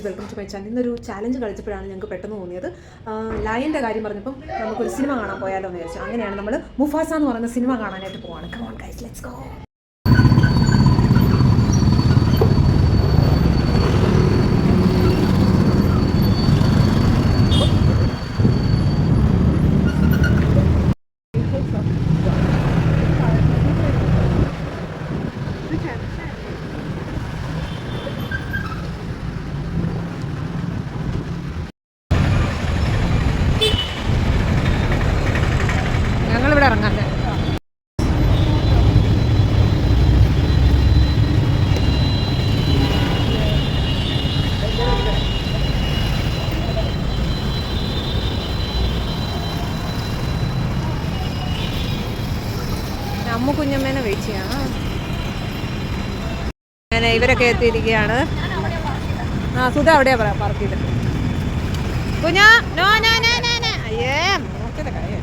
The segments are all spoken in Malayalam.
Welcome to my channel. ഇന്നൊരു ചാലഞ്ച് കളിച്ചപ്പോഴാണ് ഞങ്ങൾക്ക് പെട്ടെന്ന് തോന്നിയത് ലയൻ്റെ കാര്യം പറഞ്ഞപ്പം നമുക്കൊരു സിനിമ കാണാൻ പോയാലോ എന്ന് വിചാരിച്ചു. അങ്ങനെയാണ് നമ്മൾ മുഫാസ എന്ന് പറയുന്ന സിനിമ കാണാനായിട്ട് പോവാണ്. Come on guys, let's go. ഞങ്ങളിവിടെ ഇറങ്ങാൻ അമ്മ കുഞ്ഞമ്മേനെ വെയിറ്റ് ചെയ്യാണ്. അങ്ങനെ ഇവരൊക്കെ എത്തിയിരിക്കുകയാണ്. ആ സുധ അവിടെയാ പാർക്ക് ചെയ്ത്. കുഞ്ഞാ no no no no no അയ്യേ നോക്കിയത് കാര്യം.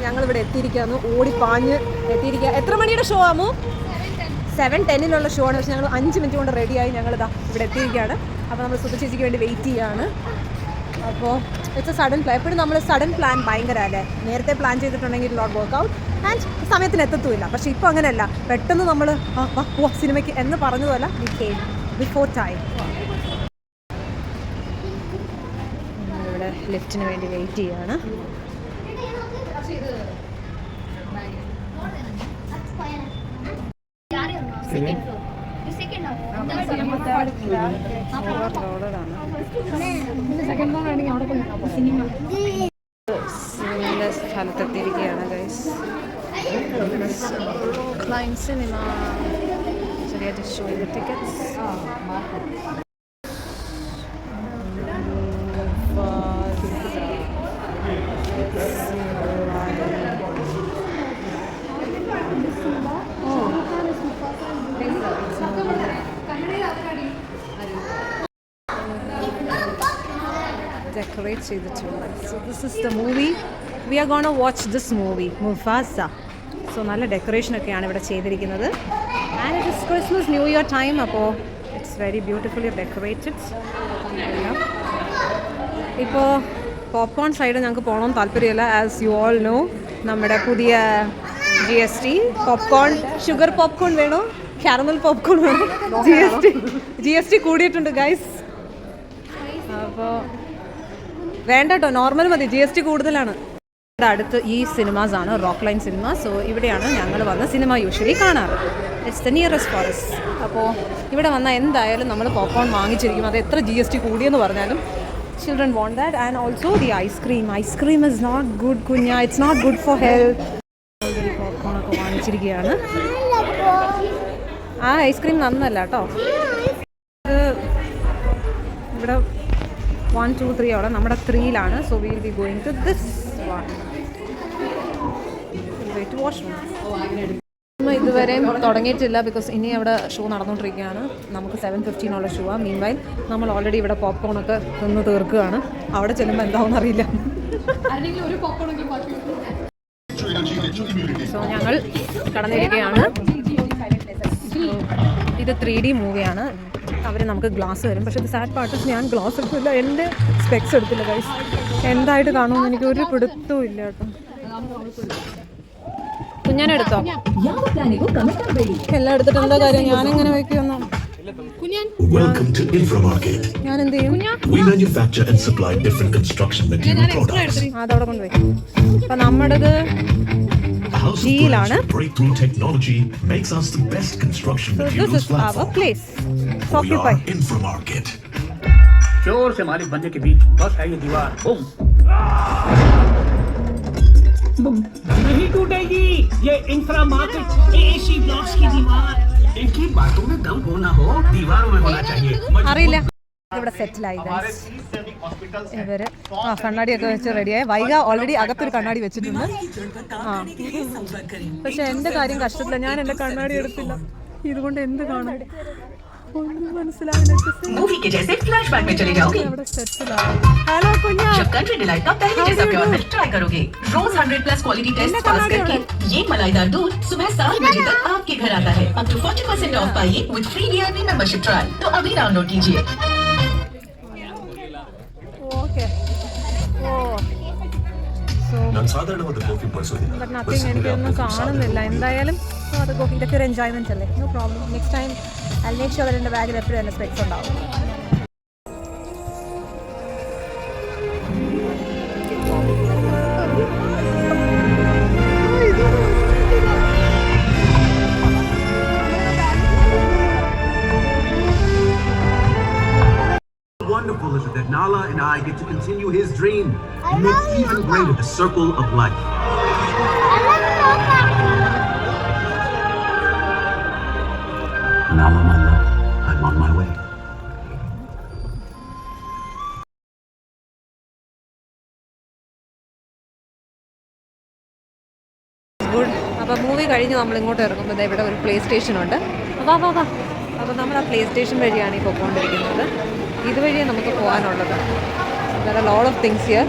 ഞങ്ങളിവിടെ എത്തിയിരിക്കുകയാണ്, ഓടിപ്പാഞ്ഞ് എത്തിയിരിക്കുക. എത്ര മണിയുടെ ഷോ ആമു? 7:10 ഷോ ആണ്. പക്ഷെ ഞങ്ങൾ 5 മിനിറ്റ് കൊണ്ട് റെഡിയായി ഞങ്ങളിതാ ഇവിടെ എത്തിയിരിക്കുകയാണ്. അപ്പോൾ നമ്മൾ സുധ ചേച്ചിക്ക് വേണ്ടി വെയിറ്റ് ചെയ്യുകയാണ്. അപ്പോൾ ഇറ്റ്സ് എ സഡൻ പ്ലാൻ. എപ്പോഴും നമ്മൾ സഡൻ പ്ലാൻ ഭയങ്കര അല്ലേ. നേരത്തെ പ്ലാൻ ചെയ്തിട്ടുണ്ടെങ്കിൽ നോട്ട് വർക്ക് ഔട്ട് ആൻഡ് സമയത്തിന് എത്തത്തുമില്ല. പക്ഷേ ഇപ്പോൾ അങ്ങനെയല്ല, പെട്ടെന്ന് നമ്മൾ സിനിമയ്ക്ക് എന്ന് പറഞ്ഞതുമല്ല വി കെയിം ബിഫോർ ടൈം. ഇവിടെ ലിഫ്റ്റിന് വേണ്ടി വെയിറ്റ് ചെയ്യുകയാണ്. സ്ഥലത്തെത്തിയിരിക്കുകയാണ് ഗൈസ്. ക്ലൈൻ സിനിമ ചെറിയ ഷോ ചെയ്ത ടിക്കറ്റ്സ്. Decorate ചെയ്തിട്ടുണ്ട്. So this is the movie. We are going to watch this movie, Mufasa. So നല്ല ഡെക്കറേഷൻ ഒക്കെയാണ് ഇവിടെ ചെയ്തിരിക്കുന്നത്. And it is Christmas New Year time. അപ്പോൾ it's very beautifully decorated. ഇപ്പോൾ പോപ്കോൺ സൈഡ് ഞങ്ങൾക്ക് പോകണമെന്ന് താല്പര്യമില്ല. ആസ് യു ഓൾ നോ, നമ്മുടെ പുതിയ GST പോപ്കോൺ, ഷുഗർ പോപ്കോൺ വേണോ, കാരമൽ പോപ്കോൺ വേണോ, GST കൂടിയിട്ടുണ്ട് ഗൈസ്. അപ്പോൾ വേണ്ട കേട്ടോ, നോർമൽ മതി, GST കൂടുതലാണ്. ഇവിടെ അടുത്ത് ഈ സിനിമാസ് ആണ്, റോക്ക് ലൈൻ സിനിമ. സോ ഇവിടെയാണ് ഞങ്ങൾ വന്ന് സിനിമ യൂഷ്വലി കാണാറ്. It's the nearest for us. അപ്പോൾ ഇവിടെ വന്നാൽ എന്തായാലും നമ്മൾ പോപ്കോൺ വാങ്ങിച്ചിരിക്കും. അത് എത്ര GST കൂടിയെന്ന് പറഞ്ഞാലും children won't that. And also the ice cream is not good കുഞ്ഞ, it's not good for health. Already പോപ്കോണൊക്കെ വാങ്ങിച്ചിരിക്കുകയാണ്. ആ ഐസ്ക്രീം നന്നല്ല കേട്ടോ. ഇവിടെ 1, 2, 3 അവിടെ നമ്മുടെ 3ലാണ്. So will be going to this one. Wait washroom ഇതുവരെയും തുടങ്ങിയിട്ടില്ല, ബിക്കോസ് ഇനി അവിടെ ഷോ നടന്നുകൊണ്ടിരിക്കുകയാണ്. നമുക്ക് 7:15 ഷോ ആണ്. മീൻ വൈൽ നമ്മൾ ഓൾറെഡി ഇവിടെ പോപ്കോണൊക്കെ തിന്ന് തീർക്കുകയാണ്. അവിടെ ചെല്ലുമ്പോൾ എന്താവും അറിയില്ല. സോ ഞങ്ങൾ കടന്നിരിക്കുകയാണ്. ഇത് 3D മൂവിയാണ്. അവർ നമുക്ക് ഗ്ലാസ് തരും. പക്ഷേ ഇത് സാഡ് പാർട്ട്, ഞാൻ ഗ്ലാസ് എടുത്തില്ല, എൻ്റെ സ്പെക്സ് എടുത്തില്ല ഗൈസ്. എന്തായിട്ട് കാണുമെന്ന് എനിക്കൊരു പിടുത്തവും ഇല്ല കേട്ടോ. കുഞ്ഞാനെടുത്തോ? എല്ലാം എടുത്തിട്ട് എന്താ കാര്യം, ഞാനെങ്ങനെ വയ്ക്കുമെന്നോ. Welcome to Inframarket. ഞാൻ എന്ത് ചെയ്യും? We manufacture and supply different construction material products. അതവിടെ കൊണ്ടുപോയി. അപ്പം നമ്മുടേത് ജിയിലാണ്. Breakthrough technology makes us the best construction materials This is our place. We are Inframarket. चोर से मालिक बनने के बीच बस है ये दीवार. बुम नहीं टूटेगी ये इंफ्रामार्केट एसी ब्लॉक्स की दीवार. इनकी बातों में दम होना हो, दीवारों में होना चाहिए. അറിയില്ല. ഇവിടെ സെറ്റിലായി ഇവര്. കണ്ണാടിയൊക്കെ വെച്ച് റെഡിയായി. വൈക ഓൾറെഡി അകത്തൊരു കണ്ണാടി വെച്ചിട്ടുണ്ട്. പക്ഷെ എൻ്റെ കാര്യം കഷ്ടത്തില്ല, ഞാൻ എൻ്റെ കണ്ണാടി എടുത്തില്ല. ഇതുകൊണ്ട് എന്ത് കാണും ഒന്നും മനസ്സിലാവില്ല. मूवी के जैसे फ्लैशबैक में चले जाओगे. हेलो कुन्या, जब कंट्री डिलाइट का पहले जैसा प्योर मिल्क ट्राई करोगे. रोज 100+ क्वालिटी टेस्ट पास करके ये मलाईदार दूध सुबह 7 बजे तक आपके घर आता है. अप टू 40% ऑफ पाइए with free VIP membership trial. तो अभी डाउनलोड कीजिए. ನಾನು ಸಾಧಾರಣವಾದ ಕಾಫಿ ಬಳಸೋದಿಲ್ಲ. ബട്ട് നത്തിങ് എനിക്കൊന്നും കാണുന്നില്ല. എന്തായാലും അത് ഇതൊക്കെ ഒരു എൻജോയ്മെൻറ്റ് അല്ലേ. No problem. Next time I make sure എൻ്റെ ബാഗിൽ എപ്പോഴും എൻ്റെ സ്പെക്സ് ഉണ്ടാവും. Wonderful is it that Nala and I get to continue his dream and make even greater the circle of life. Nala, my love, I'm on my way. Good. അപ്പോൾ മൂവി കഴിഞ്ഞ് നമ്മൾ ഇങ്ങോട്ട് ഇറങ്ങുമ്പോൾ ഇവിടെ ഒരു പ്ലേ സ്റ്റേഷൻ ഉണ്ട്. വാ വാ വാ. അപ്പോൾ നമ്മൾ ആ പ്ലേ സ്റ്റേഷൻ വഴിയാണ് ഈ പോയിക്കൊണ്ടിരിക്കുന്നത്. ഇതുവഴിയാണ് നമുക്ക് പോകാനുള്ളത്. വേറെ ലോഡ് ഓഫ് തിങ്സ് ഹിയർ.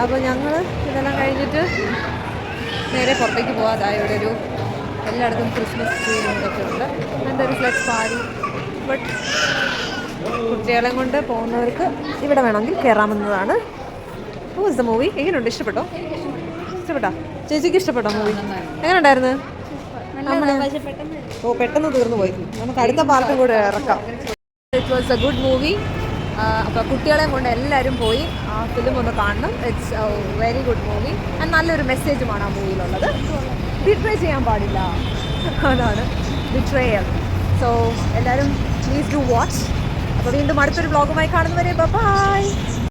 അപ്പോൾ ഞങ്ങൾ ഇതെല്ലാം കഴിഞ്ഞിട്ട് നേരെ പുറത്തേക്ക് പോകാം. അതായത് ഇവിടെ ഒരു എല്ലായിടത്തും ക്രിസ്മസ് ട്രീ ഇതൊക്കെ ഉണ്ട്. എൻ്റെ ഒരു ഫ്ലെക്സ് പാരി. ബട്ട് കുട്ടികളെ കൊണ്ട് പോകുന്നവർക്ക് ഇവിടെ വേണമെങ്കിൽ കയറാമെന്നതാണ്. Who is the movie? എങ്ങനെയുണ്ട്? ഇഷ്ടപ്പെട്ടോ? ഇഷ്ടപ്പെട്ടോ? ചേച്ചിക്ക് ഇഷ്ടപ്പെട്ടോ മൂവി? എങ്ങനെ ഉണ്ടായിരുന്നു? ഓ പെട്ടെന്ന് തീർന്നു പോയി. നമുക്ക് അടുത്ത പാർട്ടും കൂടെ ഇറക്കാം. It was A good movie. അപ്പോൾ കുട്ടികളെ കൊണ്ട് എല്ലാവരും പോയി ആ ഫിലിം ഒന്ന് കാണണം. It's A very good movie. നല്ലൊരു മെസ്സേജുമാണ് ആ മൂവിയിലുള്ളത്. ബിട്രേ ചെയ്യാൻ പാടില്ല, അതാണ് ബിട്രേയൽ. സോ എല്ലാവരും പ്ലീസ് ഡു വാച്ച്. അപ്പോൾ വീണ്ടും അടുത്തൊരു വ്ളോഗുമായി കാണുന്നവരെ ബൈ.